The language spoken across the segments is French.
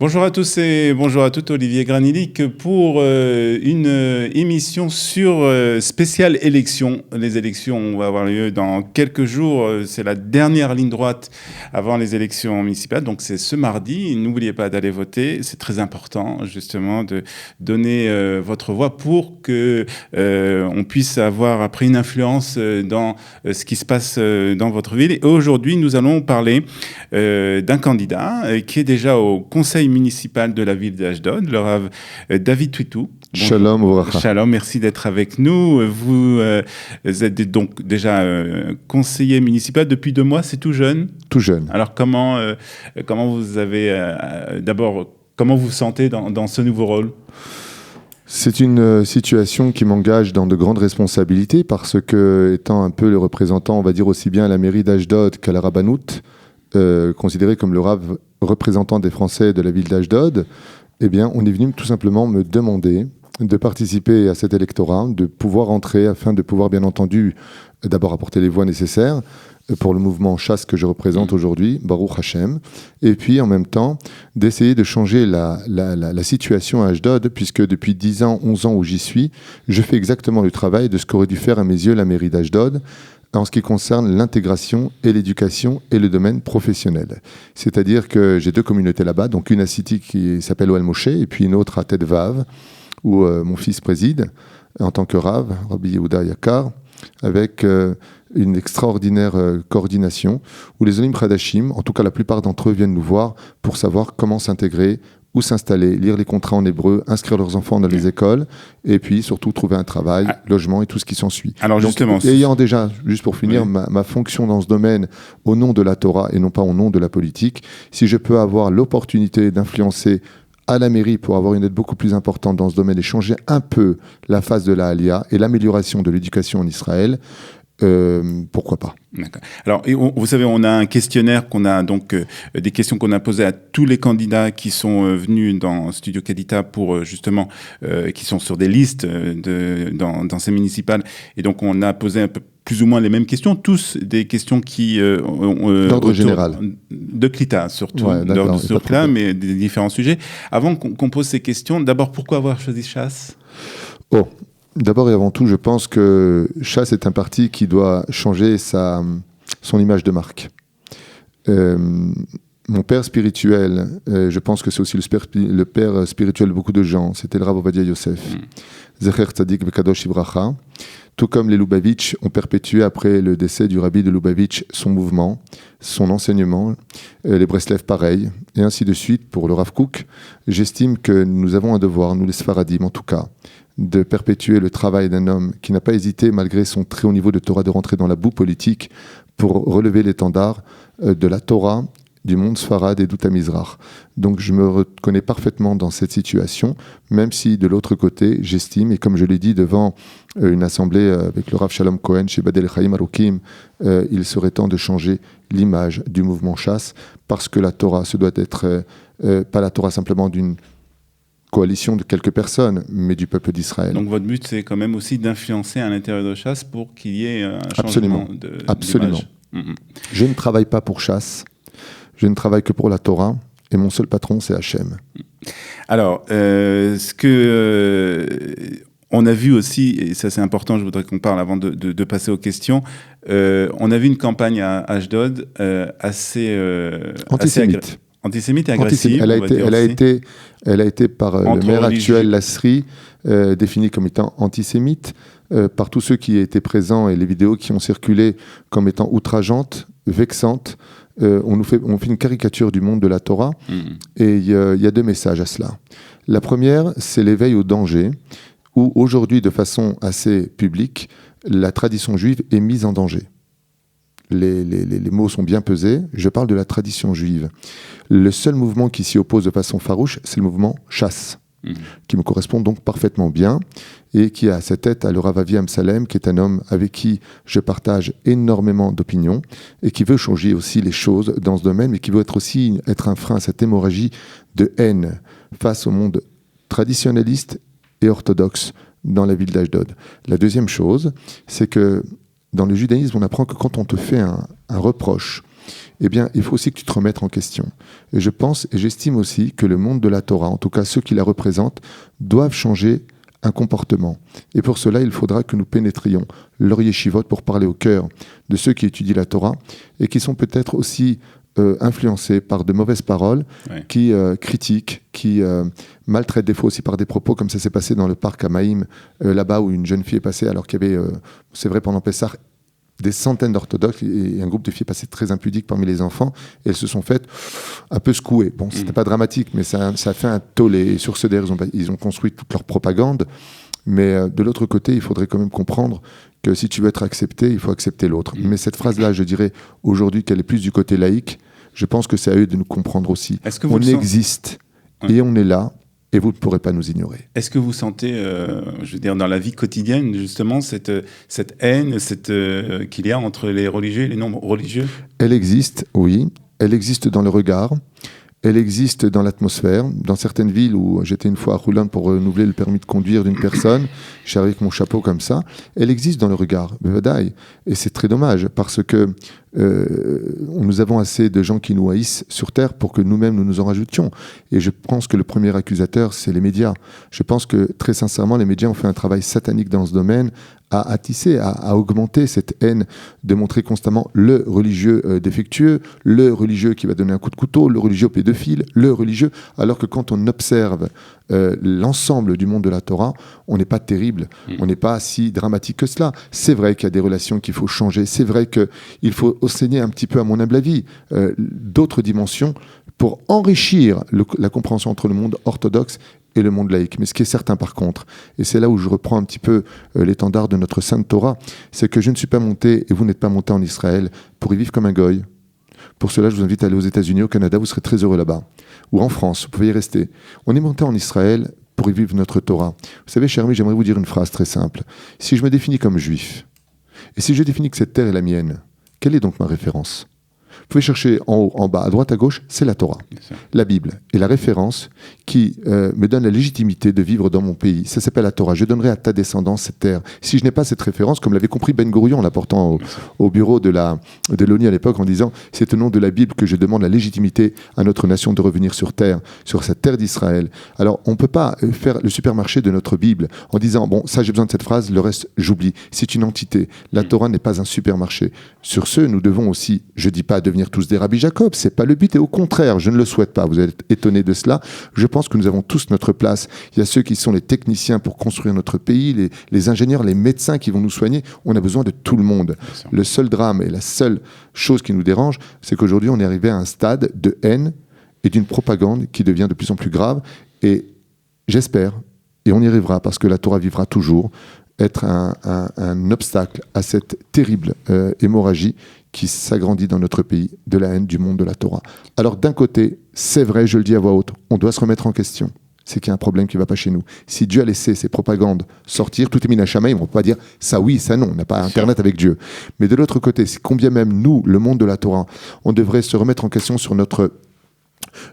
Bonjour à tous et bonjour à toutes, Olivier Granilic pour une émission sur spéciale élections. Les élections vont avoir lieu dans quelques jours, c'est la dernière ligne droite avant les élections municipales, donc c'est ce mardi. N'oubliez pas d'aller voter, c'est très important justement de donner votre voix pour que on puisse avoir après une influence dans ce qui se passe dans votre ville. Et aujourd'hui, nous allons parler d'un candidat qui est déjà au conseil municipal de la ville d'Ashdod, le Rav David Twitou. Shalom, Ouvracha. Shalom, merci d'être avec nous. Vous êtes donc déjà conseiller municipal depuis 2 mois, c'est tout jeune. Tout jeune. Alors comment vous avez d'abord comment vous vous sentez dans ce nouveau rôle? C'est une situation qui m'engage dans de grandes responsabilités parce que, étant un peu le représentant, on va dire aussi bien à la mairie d'Ashdod qu'à la Rabbanout, considéré comme le Rav représentant des Français de la ville d'Ashdod, eh bien, on est venu tout simplement me demander de participer à cet électorat, de pouvoir entrer afin de pouvoir, bien entendu, d'abord apporter les voix nécessaires pour le mouvement chasse que je représente aujourd'hui, Baruch Hashem, et puis en même temps d'essayer de changer la situation à Ashdod, puisque depuis 10 ans, 11 ans où j'y suis, je fais exactement le travail de ce qu'aurait dû faire à mes yeux la mairie d'Ashdod, en ce qui concerne l'intégration et l'éducation et le domaine professionnel. C'est-à-dire que j'ai 2 communautés là-bas, donc une à City qui s'appelle Oel Moshe, et puis une autre à Ted Vav, où mon fils préside en tant que Rav, Rabbi Yehuda Yakar, avec une extraordinaire coordination, où les Olim Khadashim, en tout cas la plupart d'entre eux, viennent nous voir pour savoir comment s'intégrer, où s'installer, lire les contrats en hébreu, inscrire leurs enfants dans les écoles, et puis surtout trouver un travail, logement et tout ce qui s'ensuit. Alors justement, donc, ayant déjà, juste pour finir, ma fonction dans ce domaine au nom de la Torah et non pas au nom de la politique, si je peux avoir l'opportunité d'influencer à la mairie pour avoir une aide beaucoup plus importante dans ce domaine et changer un peu la phase de la Aliyah et l'amélioration de l'éducation en Israël, pourquoi pas. D'accord. Alors, vous savez, on a un questionnaire qu'on a donc des questions qu'on a posées à tous les candidats qui sont venus dans Studio Kadita pour justement qui sont sur des listes dans ces municipales, et donc on a posé un peu plus ou moins les mêmes questions, tous des questions qui d'ordre général, de Klita surtout, d'ordre sur Klita, mais des différents sujets. Avant qu'on pose ces questions, d'abord pourquoi avoir choisi chasse? D'abord et avant tout, je pense que Chasse est un parti qui doit changer son image de marque. Mon père spirituel, je pense que c'est aussi le père spirituel de beaucoup de gens, c'était le Rav Ovadia Yosef. Zecher Tzadik Bekadosh Ibracha. Tout comme les Lubavitch ont perpétué après le décès du rabbi de Lubavitch son mouvement, son enseignement, les Breslev pareil, et ainsi de suite pour le Rav Kook. J'estime que nous avons un devoir, nous les Sfaradim en tout cas, de perpétuer le travail d'un homme qui n'a pas hésité, malgré son très haut niveau de Torah, de rentrer dans la boue politique pour relever l'étendard de la Torah, du monde Sfarad et d'Outamizrach. Donc je me reconnais parfaitement dans cette situation, même si de l'autre côté, j'estime, et comme je l'ai dit devant une assemblée avec le Rav Shalom Cohen chez Badel Chaim Arukim, il serait temps de changer l'image du mouvement chasse, parce que la Torah, ce doit être pas la Torah simplement d'une coalition de quelques personnes, mais du peuple d'Israël. Donc votre but, c'est quand même aussi d'influencer à l'intérieur de chasse pour qu'il y ait un changement Absolument. Je ne travaille pas pour chasse. Je ne travaille que pour la Torah, et mon seul patron, c'est Hachem. Alors, ce que on a vu aussi, et ça c'est important, je voudrais qu'on parle avant de passer aux questions, on a vu une campagne à Ashdod assez antisémite. Antisémite et agressive. Elle a été par le maire actuel, Lasri, définie comme étant antisémite, par tous ceux qui étaient présents, et les vidéos qui ont circulé comme étant outrageantes, vexantes. On fait une caricature du monde de la Torah, et il y a 2 messages à cela. La première, c'est l'éveil au danger, où aujourd'hui, de façon assez publique, la tradition juive est mise en danger. Les mots sont bien pesés, je parle de la tradition juive. Le seul mouvement qui s'y oppose de façon farouche, c'est le mouvement chasse, qui me correspond donc parfaitement bien, et qui a à sa tête le Rav Avi Amsalem, qui est un homme avec qui je partage énormément d'opinions, et qui veut changer aussi les choses dans ce domaine, mais qui veut être un frein à cette hémorragie de haine face au monde traditionnaliste et orthodoxe dans la ville d'Ashdod. La deuxième chose, c'est que dans le judaïsme, on apprend que quand on te fait un reproche, eh bien, il faut aussi que tu te remettes en question. Et je pense et j'estime aussi que le monde de la Torah, en tout cas ceux qui la représentent, doivent changer un comportement. Et pour cela, il faudra que nous pénétrions leur yeshivot pour parler au cœur de ceux qui étudient la Torah et qui sont peut-être aussi influencés par de mauvaises paroles, qui critiquent, qui maltraitent des fois aussi par des propos, comme ça s'est passé dans le parc à Maïm, là-bas où une jeune fille est passée, alors qu'il y avait, c'est vrai, pendant Pessah, des centaines d'orthodoxes et un groupe de filles passées très impudiques parmi les enfants, et elles se sont faites un peu secouer. Bon, c'était pas dramatique, mais ça a fait un tollé. Et sur ce derrière, ils ont construit toute leur propagande. Mais de l'autre côté, il faudrait quand même comprendre que si tu veux être accepté, il faut accepter l'autre. Mais cette phrase-là, je dirais aujourd'hui qu'elle est plus du côté laïque. Je pense que c'est à eux de nous comprendre aussi. On existe et on est là. Et vous ne pourrez pas nous ignorer. Est-ce que vous sentez, je veux dire, dans la vie quotidienne, justement, cette haine qu'il y a entre les religieux et les non-religieux ? Elle existe, oui. Elle existe dans le regard. Elle existe dans l'atmosphère. Dans certaines villes où j'étais une fois à Roulan pour renouveler le permis de conduire d'une personne, je suis arrivé avec mon chapeau comme ça. Elle existe dans le regard, bevadaï. Et c'est très dommage parce que nous avons assez de gens qui nous haïssent sur Terre pour que nous-mêmes nous nous en rajoutions. Et je pense que le premier accusateur, c'est les médias. Je pense que très sincèrement, les médias ont fait un travail satanique dans ce domaine, à tisser, à augmenter cette haine, de montrer constamment le religieux défectueux, le religieux qui va donner un coup de couteau, le religieux pédophile, le religieux, alors que quand on observe l'ensemble du monde de la Torah, on n'est pas terrible, on n'est pas si dramatique que cela. C'est vrai qu'il y a des relations qu'il faut changer, c'est vrai qu'il faut enseigner un petit peu, à mon humble avis, d'autres dimensions pour enrichir la compréhension entre le monde orthodoxe et le monde laïque. Mais ce qui est certain par contre, et c'est là où je reprends un petit peu l'étendard de notre Sainte Torah, c'est que je ne suis pas monté, et vous n'êtes pas monté en Israël, pour y vivre comme un goy. Pour cela, je vous invite à aller aux États-Unis, au Canada, vous serez très heureux là-bas. Ou en France, vous pouvez y rester. On est monté en Israël pour y vivre notre Torah. Vous savez, cher ami, j'aimerais vous dire une phrase très simple. Si je me définis comme juif, et si je définis que cette terre est la mienne, quelle est donc ma référence ? Vous pouvez chercher en haut, en bas, à droite, à gauche, c'est la Torah, la Bible. Et la référence qui me donne la légitimité de vivre dans mon pays, ça s'appelle la Torah. Je donnerai à ta descendance cette terre. Si je n'ai pas cette référence, comme l'avait compris Ben Gurion en l'apportant au bureau de l'ONU à l'époque, en disant « C'est au nom de la Bible que je demande la légitimité à notre nation de revenir sur terre, sur cette terre d'Israël. » Alors, on ne peut pas faire le supermarché de notre Bible en disant « Bon, ça j'ai besoin de cette phrase, le reste j'oublie. » C'est une entité. La Torah n'est pas un supermarché. Sur ce, nous devons aussi, je ne dis pas devenir tous des Rabbi Jacob, c'est pas le but, et au contraire, je ne le souhaite pas, vous êtes étonnés de cela. Je pense que nous avons tous notre place. Il y a ceux qui sont les techniciens pour construire notre pays, les ingénieurs, les médecins qui vont nous soigner. On a besoin de tout le monde. Le seul drame et la seule chose qui nous dérange, c'est qu'aujourd'hui on est arrivé à un stade de haine et d'une propagande qui devient de plus en plus grave, et j'espère, et on y arrivera parce que la Torah vivra toujours, être un obstacle à cette terrible hémorragie qui s'agrandit dans notre pays, de la haine du monde de la Torah. Alors d'un côté, c'est vrai, je le dis à voix haute, on doit se remettre en question. C'est qu'il y a un problème qui ne va pas chez nous. Si Dieu a laissé ses propagandes sortir, tout est mina shamaim, on ne peut pas dire ça oui, ça non, on n'a pas Internet avec Dieu. Mais de l'autre côté, c'est combien même nous, le monde de la Torah, on devrait se remettre en question sur notre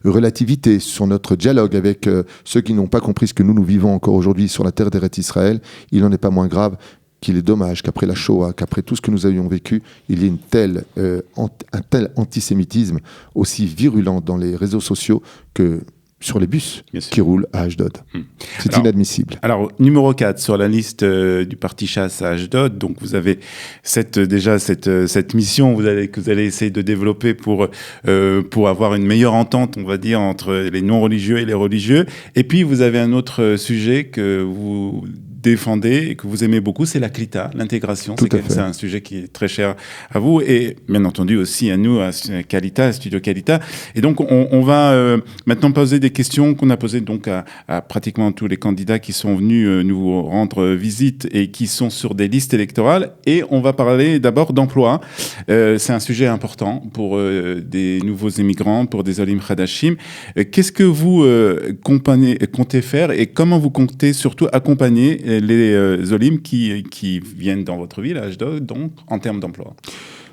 relativité, sur notre dialogue avec ceux qui n'ont pas compris ce que nous vivons encore aujourd'hui sur la terre d'Eretz Israël. Il n'en est pas moins grave qu'il est dommage qu'après la Shoah, qu'après tout ce que nous avions vécu, il y ait un tel antisémitisme aussi virulent dans les réseaux sociaux que sur les bus qui roulent à Ashdod. C'est inadmissible. Alors, numéro 4 sur la liste du parti chasse à Ashdod, donc vous avez cette mission que vous allez essayer de développer pour avoir une meilleure entente, on va dire, entre les non-religieux et les religieux. Et puis, vous avez un autre sujet que vous défendez et que vous aimez beaucoup, c'est la Klita, l'intégration. C'est un sujet qui est très cher à vous et bien entendu aussi à nous, à Kalita, à Studio Kalita. Et donc, on va maintenant poser des questions qu'on a posées donc à pratiquement tous les candidats qui sont venus nous rendre visite et qui sont sur des listes électorales. Et on va parler d'abord d'emploi. C'est un sujet important pour des nouveaux immigrants, pour des Olim Hadashim. Qu'est-ce que vous comptez faire et comment vous comptez surtout accompagner les Olim qui viennent dans votre ville, à Ashdod, donc en termes d'emploi?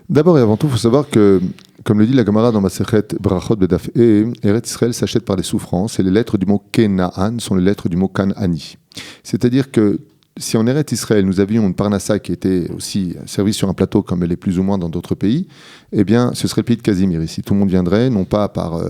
D'abord et avant tout, il faut savoir que, comme le dit la Gemara dans Masechet Brachot Bedaf E, Eretz Israël s'achète par des souffrances, et les lettres du mot Kenaan sont les lettres du mot Kanani. C'est-à-dire que si en Eretz Israël, nous avions une Parnassa qui était aussi servie sur un plateau comme elle est plus ou moins dans d'autres pays, eh bien, ce serait le pays de Casimir ici. Tout le monde viendrait, non pas par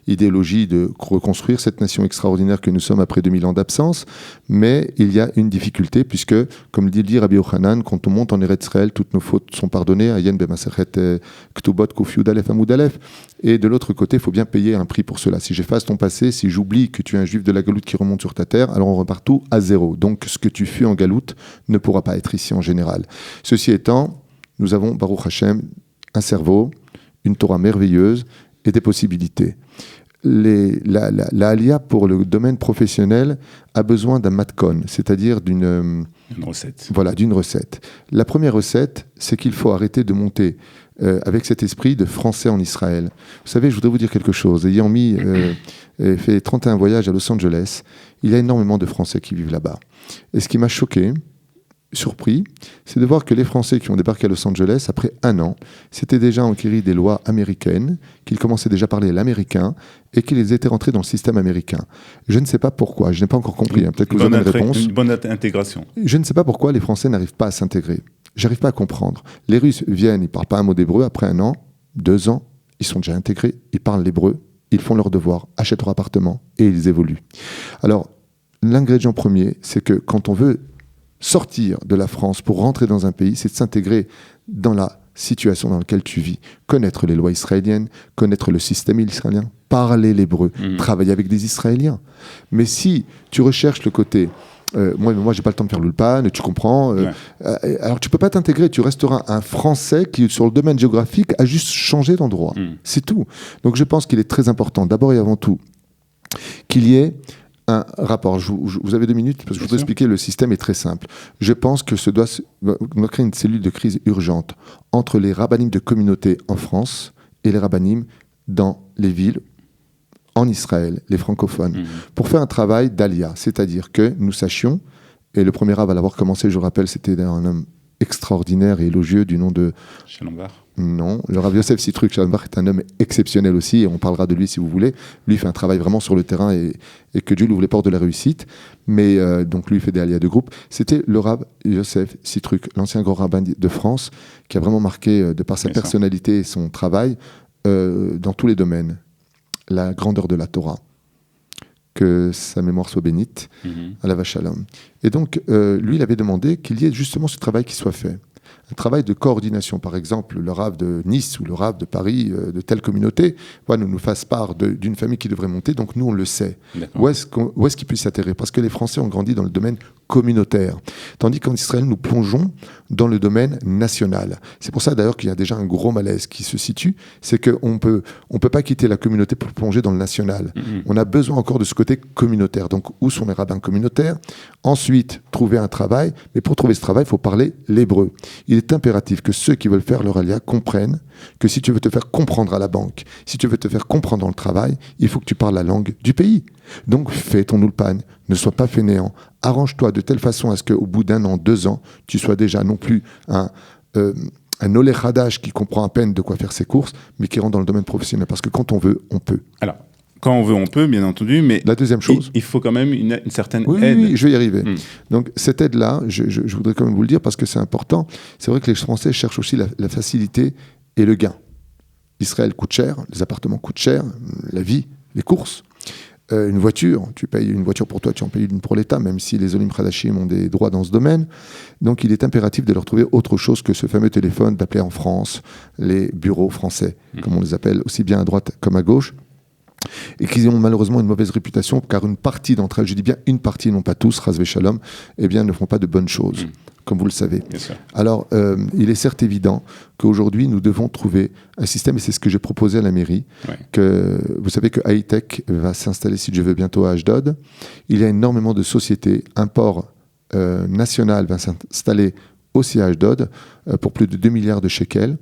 idéologie de reconstruire cette nation extraordinaire que nous sommes après 2000 ans d'absence, mais il y a une difficulté puisque, comme dit Rabbi Yochanan, quand on monte en Eretz Israël, toutes nos fautes sont pardonnées. Ayen bemasechet ktubot kuf yud alef amud alef. Et de l'autre côté, il faut bien payer un prix pour cela. Si j'efface ton passé, si j'oublie que tu es un juif de la Galoute qui remonte sur ta terre, alors on repart tout à zéro. Donc ce que tu fus en Galoute ne pourra pas être ici en général. Ceci étant, nous avons, Baruch Hashem, un cerveau, une Torah merveilleuse et des possibilités. La Aliyah pour le domaine professionnel a besoin d'un matkon, c'est-à-dire d'une recette. Voilà, d'une recette. La première recette, c'est qu'il faut arrêter de monter avec cet esprit de français en Israël. Vous savez, je voudrais vous dire quelque chose. Ayant fait 31 voyages à Los Angeles, il y a énormément de Français qui vivent là-bas. Et ce qui m'a choqué, surpris, c'est de voir que les Français qui ont débarqué à Los Angeles, après 1 an, s'étaient déjà enquéris des lois américaines, qu'ils commençaient déjà à parler l'américain et qu'ils étaient rentrés dans le système américain. Je ne sais pas pourquoi, je n'ai pas encore compris. Peut-être que vous avez une réponse. Une bonne intégration. Je ne sais pas pourquoi les Français n'arrivent pas à s'intégrer. J'arrive pas à comprendre. Les Russes viennent, ils parlent pas un mot d'hébreu, après 1 an, 2 ans, ils sont déjà intégrés, ils parlent l'hébreu, ils font leurs devoirs, achètent leur appartement et ils évoluent. Alors, l'ingrédient premier, c'est que quand on veut sortir de la France pour rentrer dans un pays, c'est de s'intégrer dans la situation dans laquelle tu vis, connaître les lois israéliennes, connaître le système israélien, parler l'hébreu, travailler avec des Israéliens. Mais si tu recherches le côté moi, j'ai pas le temps de faire l'ulpan, tu comprends. Alors, tu peux pas t'intégrer. Tu resteras un Français qui, sur le domaine géographique, a juste changé d'endroit. C'est tout. Donc, je pense qu'il est très important, d'abord et avant tout, qu'il y ait un rapport. Vous avez 2 minutes parce que je voudrais expliquer. Le système est très simple. Je pense que on doit créer une cellule de crise urgente entre les rabbinim de communauté en France et les rabbinim dans les villes en Israël, les francophones, pour faire un travail d'Aliyah, c'est-à-dire que nous sachions, et le premier rabbin à l'avoir commencé, je rappelle, c'était un homme extraordinaire et élogieux du nom de... Shalombar. Non, le Rav Yosef Sitruk Shalombar est un homme exceptionnel aussi, et on parlera de lui si vous voulez. Lui, il fait un travail vraiment sur le terrain et que Dieu lui ouvre les portes de la réussite. Mais donc lui, il fait des Aliyah de groupe. C'était le Rav Yosef Sitruk, l'ancien grand rabbin de France, qui a vraiment marqué, de par sa personnalité et son travail, dans tous les domaines, la grandeur de la Torah, que sa mémoire soit bénite, à la Shalom. Et donc, lui, il avait demandé qu'il y ait justement ce travail qui soit fait. Un travail de coordination, par exemple, le Rav de Nice ou le Rav de Paris, de telle communauté, nous fasse part d'une famille qui devrait monter, donc nous, on le sait. Où est-ce qu'il puisse s'atterrir? Parce que les Français ont grandi dans le domaine communautaire, tandis qu'en Israël, nous plongeons dans le domaine national. C'est pour ça, d'ailleurs, qu'il y a déjà un gros malaise qui se situe, c'est qu'on peut pas quitter la communauté pour plonger dans le national. On a besoin encore de ce côté communautaire. Donc, où sont les rabbins communautaires? Ensuite, trouver un travail, mais pour trouver ce travail, il faut parler l'hébreu. Il est impératif que ceux qui veulent faire leur aliyah comprennent que si tu veux te faire comprendre à la banque, si tu veux te faire comprendre dans le travail, il faut que tu parles la langue du pays. Donc fais ton ulpan, ne sois pas fainéant, arrange-toi de telle façon à ce qu'au bout d'1 an, 2 ans, tu sois déjà non plus un olé khadash qui comprend à peine de quoi faire ses courses, mais qui rentre dans le domaine professionnel. Parce que quand on veut, on peut. Alors, quand on veut, on peut, bien entendu, mais la deuxième chose, il faut quand même une certaine aide. Oui, je vais y arriver. Donc cette aide-là, je voudrais quand même vous le dire parce que c'est important. C'est vrai que les Français cherchent aussi la facilité et le gain. Israël coûte cher, les appartements coûtent cher, la vie, les courses. Une voiture, tu payes une voiture pour toi, tu en payes une pour l'État, même si les Olim Khadashim ont des droits dans ce domaine. Donc il est impératif de leur trouver autre chose que ce fameux téléphone, d'appeler en France les bureaux français, comme on les appelle, aussi bien à droite comme à gauche, et qui ont malheureusement une mauvaise réputation, car une partie d'entre elles, je dis bien une partie, non pas tous, Ras Shalom, eh bien, ne font pas de bonnes choses, comme vous le savez. Alors, il est certes évident qu'aujourd'hui, nous devons trouver un système, et c'est ce que j'ai proposé à la mairie, que vous savez que Hightech va s'installer, si Dieu veut, bientôt à Ashdod. Il y a énormément de sociétés, un port national va s'installer aussi à Ashdod pour plus de 2 milliards de shekels.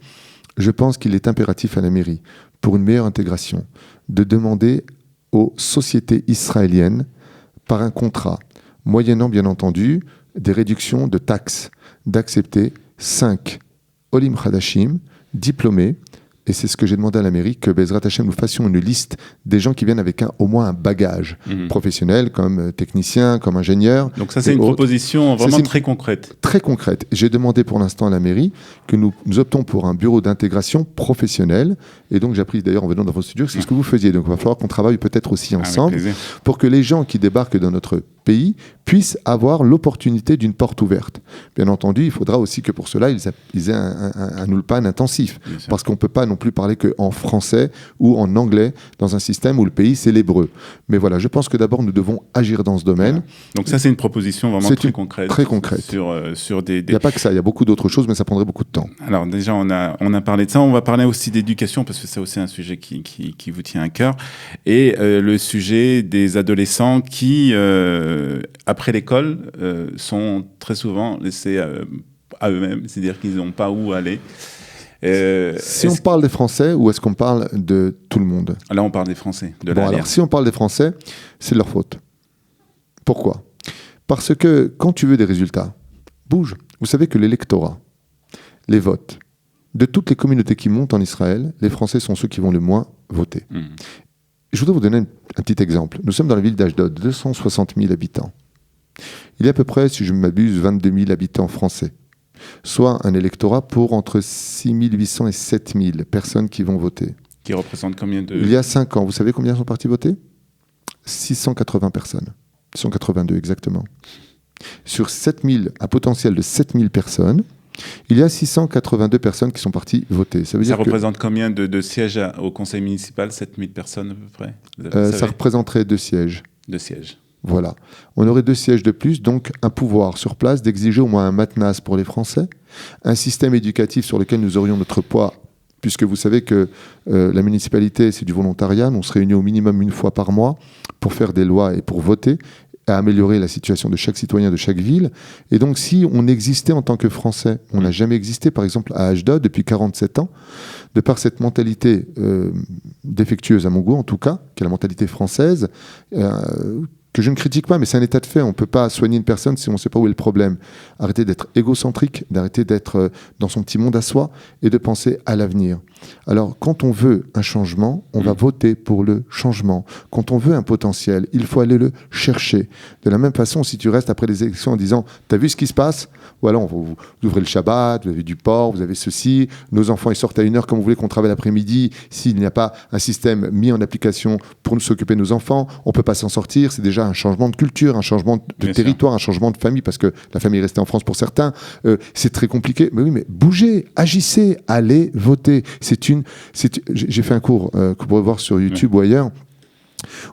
Je pense qu'il est impératif à la mairie, pour une meilleure intégration, de demander aux sociétés israéliennes, par un contrat, moyennant bien entendu des réductions de taxes, d'accepter 5 Olim Khadashim, diplômés, et c'est ce que j'ai demandé à la mairie, que Bezrat Hachem, nous fassions une liste des gens qui viennent avec au moins un bagage professionnel, comme technicien, comme ingénieur. Donc ça, c'est une proposition vraiment très concrète. Très concrète. J'ai demandé pour l'instant à la mairie que nous optons pour un bureau d'intégration professionnel. Et donc j'ai appris d'ailleurs en venant dans vos studios, c'est ce que vous faisiez. Donc il va falloir qu'on travaille peut-être aussi ensemble pour que les gens qui débarquent dans notre pays puissent avoir l'opportunité d'une porte ouverte. Bien entendu, il faudra aussi que pour cela, ils aient un ulpan intensif. Parce qu'on ne peut pas non plus parler qu'en français ou en anglais dans un système où le pays, c'est l'hébreu. Mais voilà, je pense que d'abord, nous devons agir dans ce domaine. Voilà. Donc ça, c'est une proposition vraiment très concrète. Très concrète. Sur des... Il n'y a pas que ça, il y a beaucoup d'autres choses, mais ça prendrait beaucoup de temps. Alors déjà, on a parlé de ça. On va parler aussi d'éducation, parce que c'est aussi un sujet qui vous tient à cœur. Et le sujet des adolescents qui... après l'école, sont très souvent laissés à eux-mêmes, c'est-à-dire qu'ils n'ont pas où aller. Si on parle des Français, ou est-ce qu'on parle de tout le monde ? Là, on parle des Français. Alors, si on parle des Français, c'est de leur faute. Pourquoi ? Parce que quand tu veux des résultats, bouge. Vous savez que l'électorat, les votes, de toutes les communautés qui montent en Israël, les Français sont ceux qui vont le moins voter. Je voudrais vous donner un petit exemple. Nous sommes dans la ville d'Ashdod, 260 000 habitants. Il y a à peu près, si je ne m'abuse, 22 000 habitants français. Soit un électorat pour entre 6 800 et 7 000 personnes qui vont voter. Qui représente combien de... Il y a 5 ans, vous savez combien sont partis voter ? 680 personnes. 682 exactement. Sur 7 000, un potentiel de 7 000 personnes, il y a 682 personnes qui sont parties voter. Ça représente combien de sièges au conseil municipal ? 7 000 personnes à peu près ça représenterait 2 sièges. 2 sièges. Voilà. On aurait 2 sièges de plus, donc un pouvoir sur place d'exiger au moins un matnas pour les Français, un système éducatif sur lequel nous aurions notre poids, puisque vous savez que la municipalité, c'est du volontariat, on se réunit au minimum une fois par mois pour faire des lois et pour voter, à améliorer la situation de chaque citoyen de chaque ville. Et donc, si on existait en tant que Français, on n'a jamais existé, par exemple, à Ashdod, depuis 47 ans, de par cette mentalité défectueuse, à mon goût en tout cas, qui est la mentalité française, que je ne critique pas, mais c'est un état de fait. On ne peut pas soigner une personne si on ne sait pas où est le problème. Arrêter d'être égocentrique, d'arrêter d'être dans son petit monde à soi et de penser à l'avenir. Alors, quand on veut un changement, on va voter pour le changement. Quand on veut un potentiel, il faut aller le chercher. De la même façon, si tu restes après les élections en disant « T'as vu ce qui se passe ? Voilà, vous ouvrez le Shabbat, vous avez du porc, vous avez ceci, nos enfants ils sortent à 1h comme vous voulez qu'on travaille l'après-midi. S'il n'y a pas un système mis en application pour nous s'occuper de nos enfants, on ne peut pas s'en sortir. C'est déjà un changement de culture, un changement de territoire, un changement de famille, parce que la famille est restée en France pour certains. C'est très compliqué. Mais oui, mais bougez, agissez, allez voter. J'ai fait un cours que vous pouvez voir sur YouTube ou ailleurs,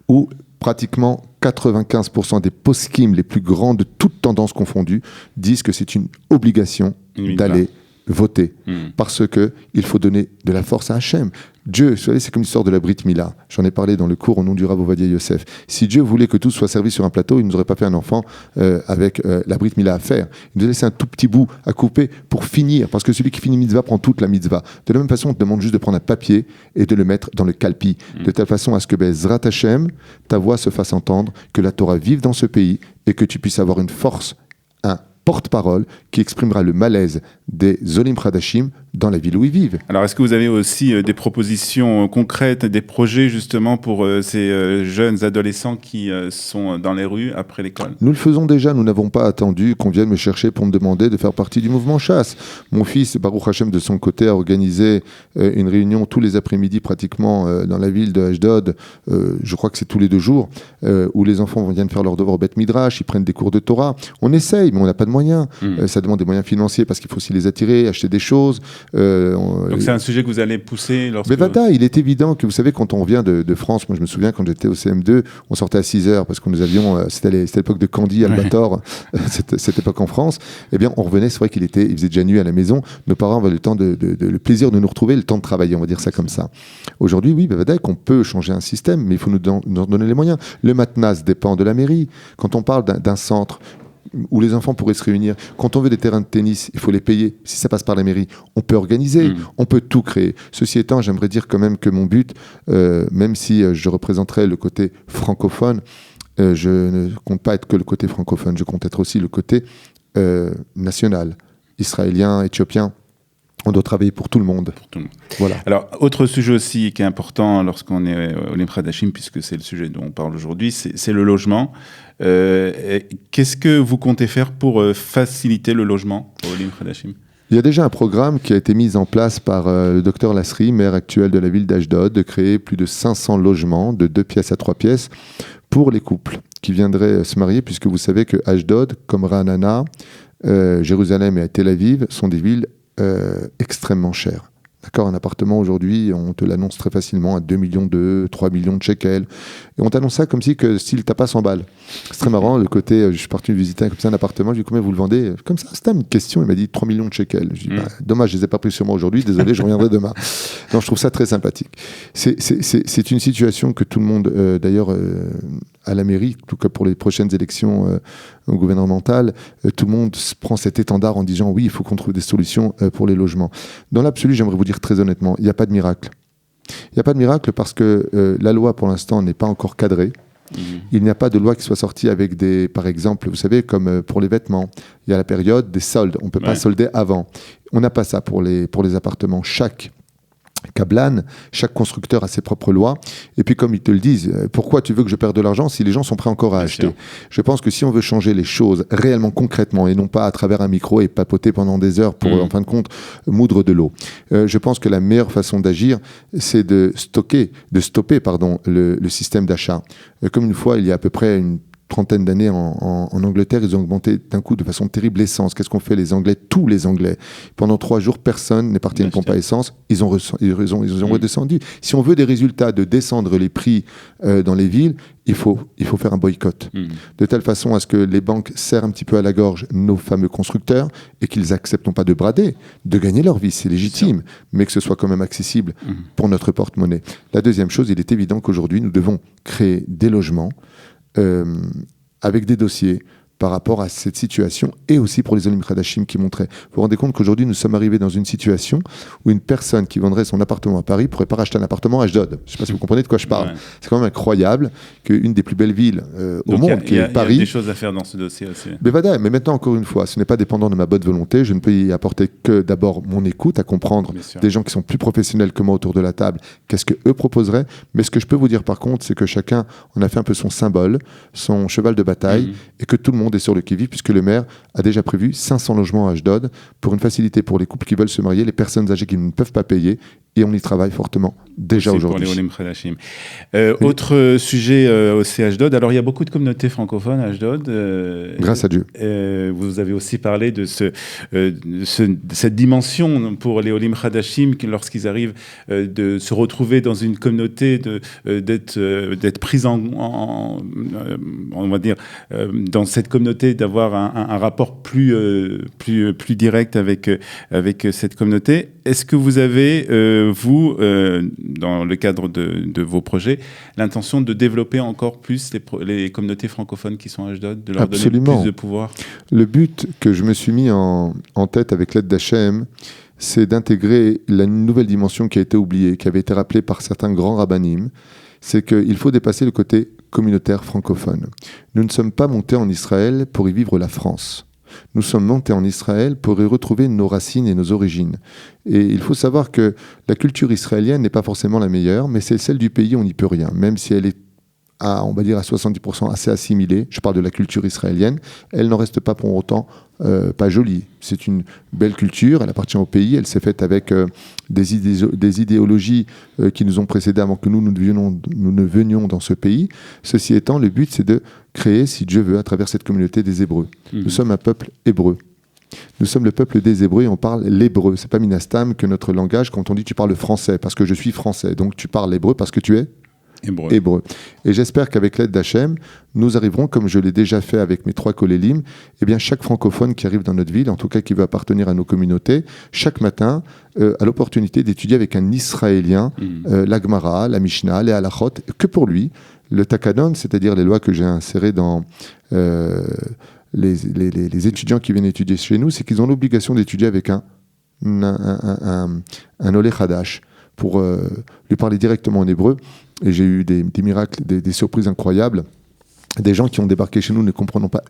où pratiquement 95% des poskim les plus grands de toutes tendances confondues disent que c'est une obligation d'aller voter, parce qu'il faut donner de la force à Hachem. Dieu, vous savez, c'est comme l'histoire de la Brit Mila. J'en ai parlé dans le cours au nom du Rav Ovadia Yosef. Si Dieu voulait que tout soit servi sur un plateau, il ne nous aurait pas fait un enfant avec la Brit Mila à faire. Il nous a laissé un tout petit bout à couper pour finir, parce que celui qui finit mitzvah prend toute la mitzvah. De la même façon, on te demande juste de prendre un papier et de le mettre dans le kalpi, de telle façon à ce que Bezrat Hachem, ta voix se fasse entendre, que la Torah vive dans ce pays et que tu puisses avoir une force, un porte-parole qui exprimera le malaise des Olim Khadashim dans la ville où ils vivent. Alors, est-ce que vous avez aussi des propositions concrètes, des projets justement pour ces jeunes adolescents qui sont dans les rues après l'école ? Nous le faisons déjà, nous n'avons pas attendu qu'on vienne me chercher pour me demander de faire partie du mouvement chasse. Mon fils, Baruch Hashem, de son côté, a organisé une réunion tous les après-midi pratiquement dans la ville de Ashdod, je crois que c'est tous les 2 jours, où les enfants viennent faire leur devoir au Beth Midrash, ils prennent des cours de Torah. On essaye, mais on n'a pas de moyens. Ça demande des moyens financiers parce qu'il faut aussi les attirer, acheter des choses. Donc c'est un sujet que vous allez pousser lorsque... Mais Vata, il est évident que vous savez, quand on revient de France, moi je me souviens quand j'étais au CM2, on sortait à 6h parce que nous avions, c'était l'époque de Candy, Albator, cette époque en France, eh bien on revenait, c'est vrai il faisait déjà nuit à la maison, nos parents avaient le temps le plaisir de nous retrouver, le temps de travailler, on va dire ça comme ça. Aujourd'hui, oui, Vata, qu'on peut changer un système, mais il faut nous donner les moyens. Le matnas dépend de la mairie. Quand on parle d'un centre où les enfants pourraient se réunir. Quand on veut des terrains de tennis, il faut les payer. Si ça passe par la mairie, on peut organiser, on peut tout créer. Ceci étant, j'aimerais dire quand même que mon but, même si je représenterais le côté francophone, je ne compte pas être que le côté francophone, je compte être aussi le côté national, israélien, éthiopien. On doit travailler pour tout le monde. Pour tout le monde. Voilà. Alors, autre sujet aussi qui est important lorsqu'on est au Olim Hadashim, puisque c'est le sujet dont on parle aujourd'hui, c'est le logement. Qu'est-ce que vous comptez faire pour faciliter le logement au Olim Hadashim? Il y a déjà un programme qui a été mis en place par le docteur Lasri, maire actuel de la ville d'Ashdod, de créer plus de 500 logements de 2 pièces à 3 pièces pour les couples qui viendraient se marier, puisque vous savez que Ashdod, comme Ra'anana, Jérusalem et Tel Aviv sont des villes extrêmement chères. D'accord, un appartement aujourd'hui, on te l'annonce très facilement à 2 millions 3 millions de shekels. Et on t'annonce ça comme si s'il t'a pas 100 balles. C'est très marrant, le côté, je suis parti visiter comme ça un appartement, je lui ai dit combien vous le vendez? Comme ça, c'était une question, il m'a dit 3 millions de shekels. Je lui ai dit, dommage, je les ai pas pris sur moi aujourd'hui, désolé, je reviendrai demain. Donc je trouve ça très sympathique. C'est une situation que tout le monde, d'ailleurs, à la mairie, en tout cas pour les prochaines élections gouvernementales, tout le monde prend cet étendard en disant oui, il faut qu'on trouve des solutions pour les logements. Dans l'absolu, j'aimerais vous dire très honnêtement, il n'y a pas de miracle. Il n'y a pas de miracle parce que la loi, pour l'instant, n'est pas encore cadrée. Il n'y a pas de loi qui soit sortie avec par exemple, vous savez, comme pour les vêtements, il y a la période des soldes. On ne peut pas solder avant. On n'a pas ça pour les appartements. Chaque Kablan, chaque constructeur a ses propres lois. Et puis, comme ils te le disent, pourquoi tu veux que je perde de l'argent si les gens sont prêts encore à acheter? Je pense que si on veut changer les choses réellement, concrètement, et non pas à travers un micro et papoter pendant des heures pour, en fin de compte, moudre de l'eau, je pense que la meilleure façon d'agir, c'est de stopper le système d'achat. Comme une fois, il y a à peu près une trentaine d'années en Angleterre, ils ont augmenté d'un coup de façon terrible l'essence. Qu'est-ce qu'ont fait les Anglais? Tous les Anglais. Pendant 3 jours, personne n'est parti à une pompe à essence. Ils ont redescendu. Si on veut des résultats de descendre les prix dans les villes, il faut faire un boycott. De telle façon à ce que les banques serrent un petit peu à la gorge nos fameux constructeurs et qu'ils acceptent non pas de brader, de gagner leur vie, c'est légitime, mais que ce soit quand même accessible pour notre porte-monnaie. La deuxième chose, il est évident qu'aujourd'hui, nous devons créer des logements avec des dossiers par rapport à cette situation et aussi pour les Olim Hadashim qui montraient. Vous vous rendez compte qu'aujourd'hui, nous sommes arrivés dans une situation où une personne qui vendrait son appartement à Paris ne pourrait pas racheter un appartement à Ashdod. Je ne sais pas si vous comprenez de quoi je parle. Ouais. C'est quand même incroyable qu'une des plus belles villes au monde, qui est Paris... Il y a des choses à faire dans ce dossier aussi. Mais maintenant, encore une fois, ce n'est pas dépendant de ma bonne volonté. Je ne peux y apporter que d'abord mon écoute, à comprendre des gens qui sont plus professionnels que moi autour de la table, qu'est-ce qu'eux proposeraient. Mais ce que je peux vous dire par contre, c'est que chacun en a fait un peu son symbole, son cheval de bataille, et que tout le monde est sur le qui-vive, puisque le maire a déjà prévu 500 logements à Ashdod pour une facilité pour les couples qui veulent se marier, les personnes âgées qui ne peuvent pas payer, et on y travaille fortement déjà aujourd'hui. Pour les Olim Hadashim. Autre sujet aussi à Ashdod, alors il y a beaucoup de communautés francophones à Ashdod. Grâce à Dieu. Vous avez aussi parlé de cette dimension pour les Olim Hadashim, lorsqu'ils arrivent de se retrouver dans une communauté, d'être pris on va dire, dans cette communauté, d'avoir un rapport plus direct avec cette communauté. Est-ce que vous avez, vous, dans le cadre de vos projets, l'intention de développer encore plus les communautés francophones qui sont à Ashdod, de leur donner plus de pouvoir? Le but que je me suis mis en tête avec l'aide d'Hachem, c'est d'intégrer la nouvelle dimension qui a été oubliée, qui avait été rappelée par certains grands rabbinim, c'est qu'il faut dépasser le côté communautaire francophone. Nous ne sommes pas montés en Israël pour y vivre la France. Nous sommes montés en Israël pour y retrouver nos racines et nos origines. Et il faut savoir que la culture israélienne n'est pas forcément la meilleure, mais c'est celle du pays, on n'y peut rien. Même si elle est on va dire à 70% assez assimilée, je parle de la culture israélienne, elle n'en reste pas pour autant pas jolie. C'est une belle culture, elle appartient au pays, elle s'est faite avec des idéologies qui nous ont précédés avant que nous ne venions dans ce pays. Ceci étant, le but c'est de créer, si Dieu veut, à travers cette communauté des Hébreux. Nous sommes un peuple hébreu. Nous sommes le peuple des Hébreux et on parle l'hébreu. C'est pas Minastam que notre langage, quand on dit tu parles français, parce que je suis français, donc tu parles l'hébreu parce que tu es Hébreu. Et j'espère qu'avec l'aide d'Hachem, nous arriverons, comme je l'ai déjà fait avec mes 3 kolélim, eh bien chaque francophone qui arrive dans notre ville, en tout cas qui veut appartenir à nos communautés, chaque matin a l'opportunité d'étudier avec un Israélien la Gemara, la Mishnah, les Halachot, que pour lui, le Takanon, c'est-à-dire les lois que j'ai insérées dans les étudiants qui viennent étudier chez nous, c'est qu'ils ont l'obligation d'étudier avec un Olé Hadash pour lui parler directement en hébreu. Et j'ai eu des miracles, des surprises incroyables. des gens qui ont débarqué chez nous ne comprenant pas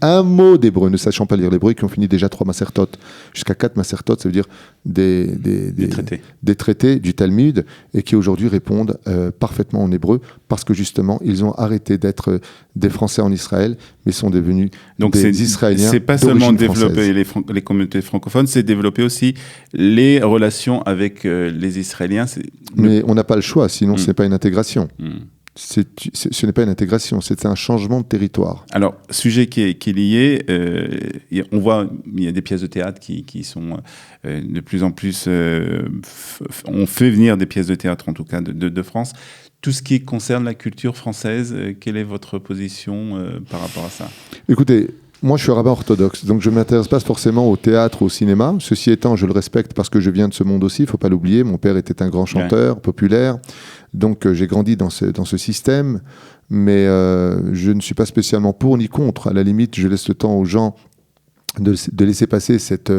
un mot d'hébreu, ne sachant pas lire l'hébreu, qui ont fini déjà 3 masertot, jusqu'à 4 masertot, ça veut dire des traités du Talmud, et qui aujourd'hui répondent parfaitement en hébreu, parce que justement, ils ont arrêté d'être des Français en Israël, mais sont devenus des Israéliens. C'est pas seulement développer les communautés francophones, c'est développer aussi les relations avec les Israéliens. Mais on n'a pas le choix, sinon ce n'est pas une intégration. Ce n'est pas une intégration, c'est un changement de territoire. Alors, sujet qui est lié, on voit, il y a des pièces de théâtre qui sont de plus en plus... on fait venir des pièces de théâtre, en tout cas, de France. Tout ce qui concerne la culture française, quelle est votre position par rapport à ça ? Écoutez, moi, je suis rabbin orthodoxe, donc je ne m'intéresse pas forcément au théâtre ou au cinéma. Ceci étant, je le respecte parce que je viens de ce monde aussi, il ne faut pas l'oublier. Mon père était un grand chanteur populaire, donc j'ai grandi dans ce système, mais je ne suis pas spécialement pour ni contre. À la limite, je laisse le temps aux gens de laisser passer cette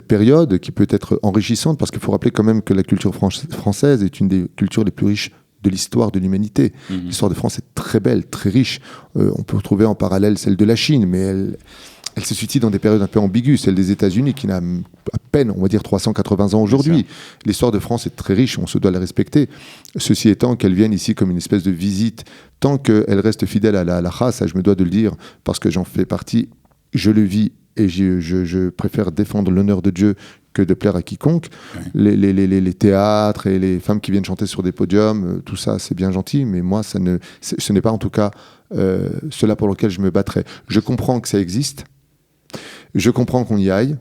période qui peut être enrichissante, parce qu'il faut rappeler quand même que la culture française est une des cultures les plus riches de l'histoire de l'humanité. L'histoire de France est très belle, très riche. On peut retrouver en parallèle celle de la Chine, mais elle se situe dans des périodes un peu ambiguës. Celle des États-Unis, qui n'a à peine, on va dire, 380 ans aujourd'hui. L'histoire de France est très riche, on se doit la respecter. Ceci étant, qu'elle vienne ici comme une espèce de visite, tant qu'elle reste fidèle à la halakha, ça je me dois de le dire, parce que j'en fais partie, je le vis, et je préfère défendre l'honneur de Dieu que de plaire à quiconque. Les théâtres et les femmes qui viennent chanter sur des podiums, tout ça, c'est bien gentil, mais moi, ce n'est pas en tout cas cela pour lequel je me battrais. Je comprends que ça existe, je comprends qu'on y aille,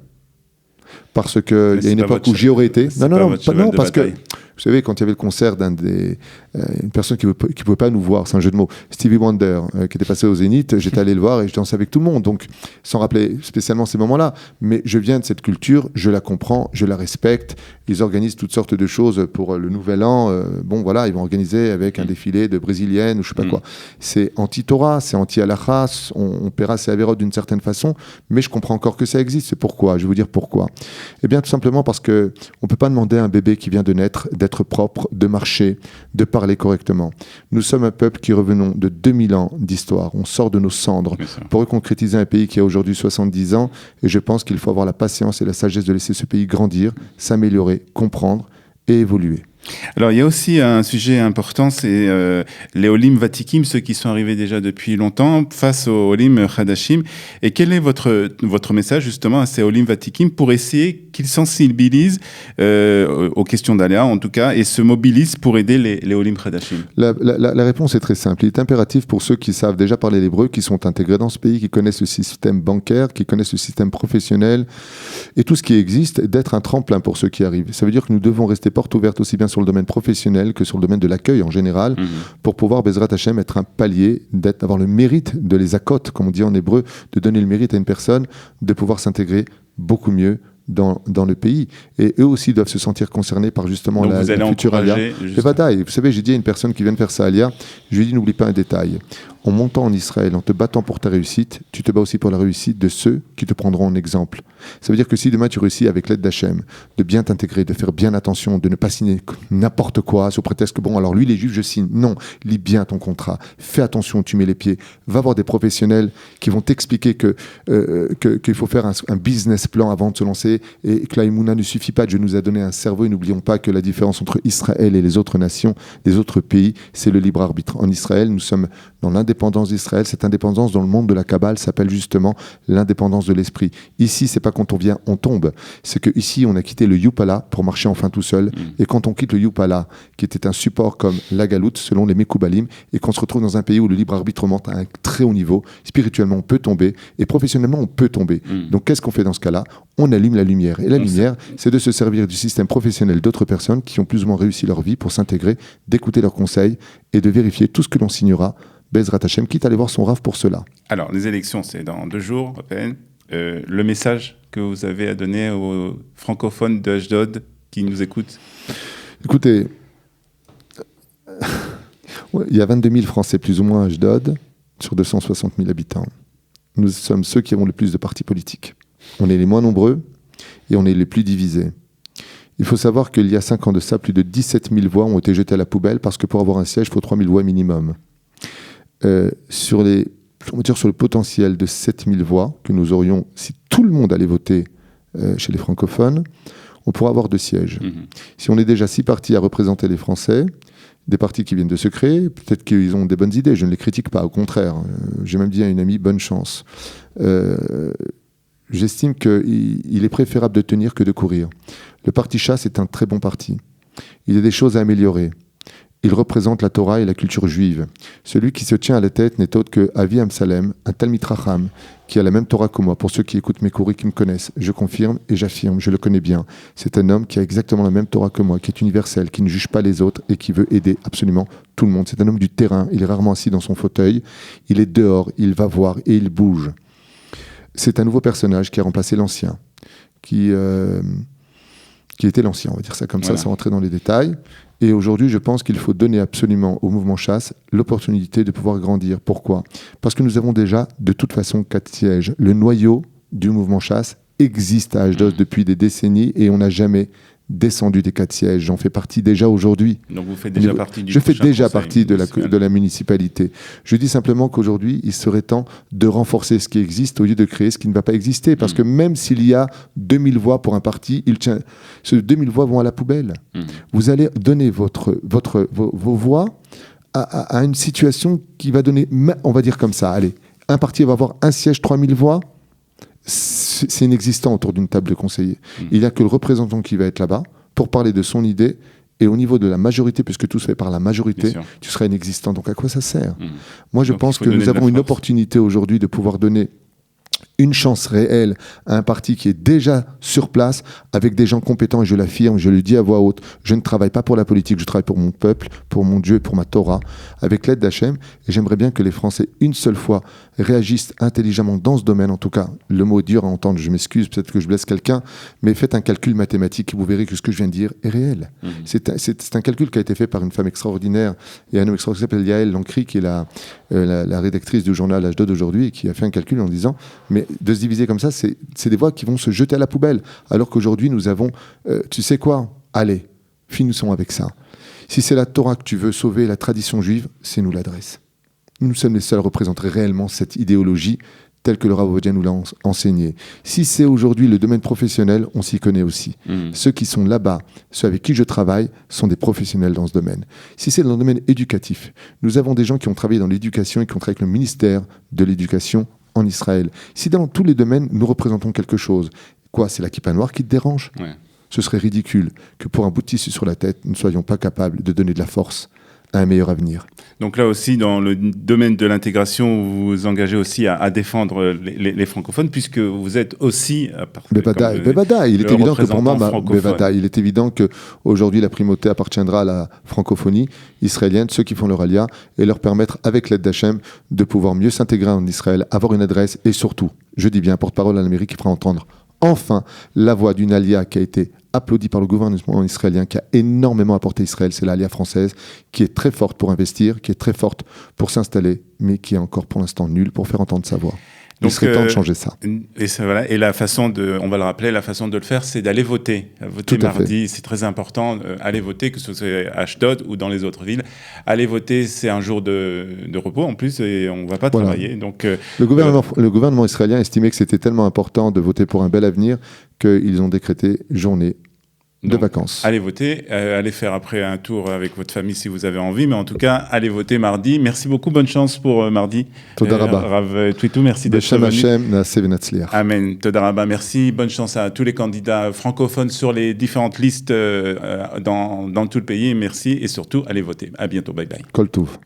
parce qu'il y a une époque où j'y aurais été. Non, parce que, vous savez, quand il y avait le concert une personne qui ne pouvait pas nous voir, c'est un jeu de mots, Stevie Wonder, qui était passé au Zénith, j'étais allé le voir et je dansais avec tout le monde, donc sans rappeler spécialement ces moments-là. Mais je viens de cette culture, je la comprends, je la respecte. Ils organisent toutes sortes de choses pour le Nouvel An. Bon, voilà, ils vont organiser avec un défilé de brésiliennes ou je ne sais pas quoi. C'est anti-Torah, c'est anti-halakha, on paiera ses avérotes d'une certaine façon, mais je comprends encore que ça existe. C'est pourquoi. Je vais vous dire pourquoi. Eh bien, tout simplement parce qu'on ne peut pas demander à un bébé qui vient de naître d'être propre, de marcher, de parler correctement. Nous sommes un peuple qui revenons de 2000 ans d'histoire. On sort de nos cendres pour reconcrétiser un pays qui a aujourd'hui 70 ans. Et je pense qu'il faut avoir la patience et la sagesse de laisser ce pays grandir, s'améliorer, comprendre et évoluer. Alors, il y a aussi un sujet important, c'est les Olim Vatikim, ceux qui sont arrivés déjà depuis longtemps, face aux Olim Hadashim. Et quel est votre message, justement, à ces Olim Vatikim pour essayer qu'ils sensibilisent aux questions d'aléa, en tout cas, et se mobilisent pour aider les Olim Hadashim? La réponse est très simple. Il est impératif pour ceux qui savent déjà parler l'hébreu, qui sont intégrés dans ce pays, qui connaissent le système bancaire, qui connaissent le système professionnel, et tout ce qui existe, d'être un tremplin pour ceux qui arrivent. Ça veut dire que nous devons rester porte ouverte aussi bien sur le domaine professionnel que sur le domaine de l'accueil en général, pour pouvoir, Bezrat Hashem, être un palier, avoir le mérite de les accotes, comme on dit en hébreu, de donner le mérite à une personne, de pouvoir s'intégrer beaucoup mieux dans le pays. Et eux aussi doivent se sentir concernés par justement la future Alia. Et bataille. Vous savez, j'ai dit à une personne qui vient de faire sa Alia, je lui ai dit, n'oublie pas un détail. En montant en Israël, en te battant pour ta réussite, tu te bats aussi pour la réussite de ceux qui te prendront en exemple. Ça veut dire que si demain tu réussis avec l'aide d'Hachem, de bien t'intégrer, de faire bien attention, de ne pas signer n'importe quoi, sous prétexte que bon, alors lui, les juifs, je signe. Non, lis bien ton contrat. Fais attention où tu mets les pieds. Va voir des professionnels qui vont t'expliquer qu'il faut faire un business plan avant de se lancer et que la Emouna ne suffit pas. Dieu nous a donné un cerveau et n'oublions pas que la différence entre Israël et les autres nations, les autres pays, c'est le libre arbitre. En Israël, nous sommes dans l'indépendance d'Israël. Cette indépendance dans le monde de la Kabbale s'appelle justement l'indépendance de l'esprit. Ici, c'est pas quand on vient, on tombe. C'est que ici, on a quitté le Yupala pour marcher enfin tout seul. Et quand on quitte le Yupala, qui était un support comme la galoute, selon les Mekoubalim, et qu'on se retrouve dans un pays où le libre arbitre monte à un très haut niveau, spirituellement, on peut tomber, et professionnellement, on peut tomber. Donc, qu'est-ce qu'on fait dans ce cas-là? On allume la lumière. Et la lumière, c'est de se servir du système professionnel d'autres personnes qui ont plus ou moins réussi leur vie pour s'intégrer, d'écouter leurs conseils et de vérifier tout ce que l'on signera, Bezrat Hashem, quitte à aller voir son Rav pour cela. Alors, les élections, c'est dans 2 jours à peine. Le message que vous avez à donner aux francophones de Ashdod qui nous écoutent? Écoutez, il y a 22 000 Français plus ou moins à Ashdod sur 260 000 habitants. Nous sommes ceux qui avons le plus de partis politiques. On est les moins nombreux et on est les plus divisés. Il faut savoir qu'il y a 5 ans de ça, plus de 17 000 voix ont été jetées à la poubelle parce que pour avoir un siège, il faut 3 000 voix minimum. sur le potentiel de 7000 voix que nous aurions si tout le monde allait voter chez les francophones, on pourra avoir 2 sièges. Si on est déjà 6 partis à représenter les Français, des partis qui viennent de se créer, peut-être qu'ils ont des bonnes idées, je ne les critique pas, au contraire. J'ai même dit à une amie, bonne chance. J'estime qu'il est préférable de tenir que de courir. Le parti Chasse est un très bon parti. Il y a des choses à améliorer. Il représente la Torah et la culture juive. Celui qui se tient à la tête n'est autre que Avi Amsalem, un Talmid Racham, qui a la même Torah que moi. Pour ceux qui écoutent mes cours et qui me connaissent, je confirme et j'affirme, je le connais bien. C'est un homme qui a exactement la même Torah que moi, qui est universel, qui ne juge pas les autres et qui veut aider absolument tout le monde. C'est un homme du terrain, il est rarement assis dans son fauteuil, il est dehors, il va voir et il bouge. C'est un nouveau personnage qui a remplacé l'ancien, qui était l'ancien, on va dire ça comme ça, sans rentrer dans les détails. Et aujourd'hui, je pense qu'il faut donner absolument au mouvement Chasse l'opportunité de pouvoir grandir. Pourquoi ? Parce que nous avons déjà, de toute façon, 4 sièges. Le noyau du mouvement Chasse existe à Ashdod depuis des décennies et on n'a jamais descendu des 4 sièges. J'en fais partie déjà aujourd'hui. Donc vous faites déjà partie du Je fais déjà partie de municipal. la municipalité. Je dis simplement qu'aujourd'hui, il serait temps de renforcer ce qui existe au lieu de créer ce qui ne va pas exister. Parce que même s'il y a 2000 voix pour un parti, ces 2000 voix vont à la poubelle. Vous allez donner vos voix à une situation qui va donner, on va dire comme ça, allez, un parti va avoir un siège, 3000 voix, c'est inexistant autour d'une table de conseillers. Il n'y a que le représentant qui va être là-bas pour parler de son idée, et au niveau de la majorité, puisque tout se fait par la majorité, tu seras inexistant. Donc à quoi ça sert ? Moi, je pense que nous avons une opportunité aujourd'hui de pouvoir donner une chance réelle à un parti qui est déjà sur place, avec des gens compétents, et je l'affirme, je le dis à voix haute, je ne travaille pas pour la politique, je travaille pour mon peuple, pour mon Dieu et pour ma Torah, avec l'aide d'Hachem, et j'aimerais bien que les Français, une seule fois, réagissent intelligemment dans ce domaine, en tout cas, le mot est dur à entendre, je m'excuse, peut-être que je blesse quelqu'un, mais faites un calcul mathématique, et vous verrez que ce que je viens de dire est réel. C'est un calcul qui a été fait par une femme extraordinaire, et un homme extraordinaire qui s'appelle Yael Lancry, qui est la rédactrice du journal Ashdod aujourd'hui, et qui a fait un calcul en disant, mais de se diviser comme ça, c'est des voix qui vont se jeter à la poubelle. Alors qu'aujourd'hui, nous avons, tu sais quoi ? Allez, finissons avec ça. Si c'est la Torah que tu veux sauver, la tradition juive, c'est nous l'adresse. Nous sommes les seuls à représenter réellement cette idéologie telle que le Rav Ovadia nous l'a enseigné. Si c'est aujourd'hui le domaine professionnel, on s'y connaît aussi. Ceux qui sont là-bas, ceux avec qui je travaille, sont des professionnels dans ce domaine. Si c'est dans le domaine éducatif, nous avons des gens qui ont travaillé dans l'éducation et qui ont travaillé avec le ministère de l'Éducation en Israël. Si dans tous les domaines, nous représentons quelque chose, quoi, c'est la kippa noire qui te dérange ? Ce serait ridicule que pour un bout de tissu sur la tête, nous ne soyons pas capables de donner de la force à un meilleur avenir. Donc là aussi, dans le domaine de l'intégration, vous vous engagez aussi à défendre les francophones, puisque vous êtes aussi... Bevada, il est évident que pour moi, il est évident qu'aujourd'hui, la primauté appartiendra à la francophonie israélienne, ceux qui font leur alia, et leur permettre, avec l'aide d'Hachem, de pouvoir mieux s'intégrer en Israël, avoir une adresse, et surtout, je dis bien, porte-parole à l'Amérique qui fera entendre enfin la voix d'une alia qui a été applaudie par le gouvernement israélien, qui a énormément apporté Israël, c'est l'alia française, qui est très forte pour investir, qui est très forte pour s'installer, mais qui est encore pour l'instant nulle pour faire entendre sa voix. Donc, il serait temps de changer ça. Et la façon on va le rappeler, la façon de le faire, c'est d'aller voter. Voter mardi, c'est très important. Aller voter, que ce soit à Ashdod ou dans les autres villes. Aller voter, c'est un jour de repos en plus, et on ne va pas travailler. Donc, le gouvernement israélien estimait que c'était tellement important de voter pour un bel avenir qu'ils ont décrété journée de vacances. Allez voter, allez faire après un tour avec votre famille si vous avez envie, mais en tout cas, allez voter mardi. Merci beaucoup, bonne chance pour mardi. Toda Rabba. Rav Twitou, merci d'être venu. Hashem, Naaseh v'Natzliach. Amen. Toda Rabba, merci. Bonne chance à tous les candidats francophones sur les différentes listes dans tout le pays. Merci et surtout, allez voter. À bientôt. Bye bye. Kol Tov.